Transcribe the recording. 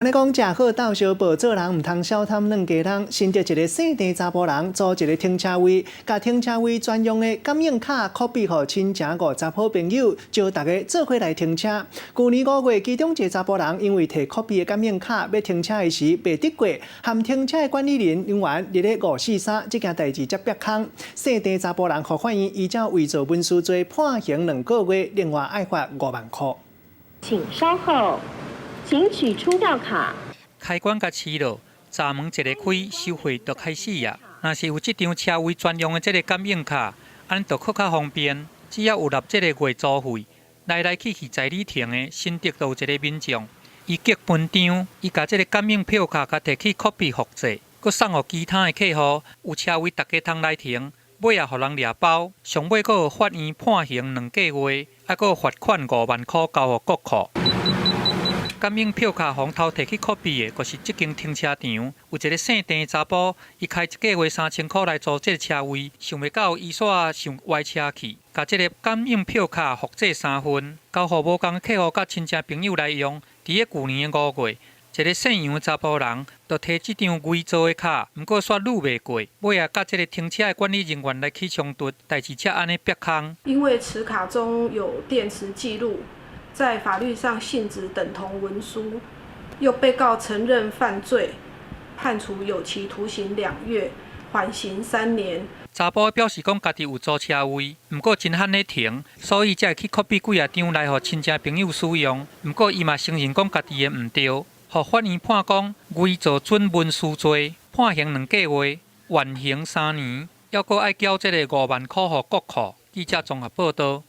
安尼讲，食好斗相报，做人唔通小贪软家人。新竹一个姓陈查甫人租一个停车位，甲停车位专用的感应卡copy互亲情50好朋友，招大家做伙来停车。去年5月，其中一个查甫人因为摕 copy 的感应卡要停车的时被滴过，含停车的管理人员日咧543，这件代志才曝空。姓陈查甫人互法院依照伪造文书罪判刑2个月，另外挨罚5万块。请稍后。 请取出票卡。开关甲启落，闸门一个开，收费就开始啊。若是有这张车位专用的这个感应卡，安就更较方便。只要有纳这个月租费，来来去去在你停的，新竹都有一个民众，伊结分张，伊甲这个感应票卡甲摕去 copy 复制，佮送互其他的客户，有车位大家通来停。 尾也互人掠包，上尾阁有法院判刑2个月，还阁罚款5万块交互国库。 感应票卡从头摕去 copy 的，就是这间停车场有一个姓陈的查甫，伊开1个月3000块来租这个车位，想袂到伊煞想歪车去，甲这个感应票卡复制3份，交互无共客户甲亲戚朋友来用。伫个去年的5月，一个姓杨的查甫人就摕这张伪造的卡，毋过煞录袂过，尾也甲这个停车的管理人员来去冲突，代志才安尼曝空。因为持卡中有电池记录。 在法律上性质等同文书，又被告承认犯罪，判处有期徒刑2月，缓刑3年。查甫表示讲家己有租车位，毋过真罕咧停，所以才会去 copy 几啊张来互亲戚朋友使用。毋过伊嘛承认讲家己的毋对，互法院判讲伪造准文书罪，判刑2个月，缓刑3年，还阁爱缴这个5万块互国库。记者综合报道。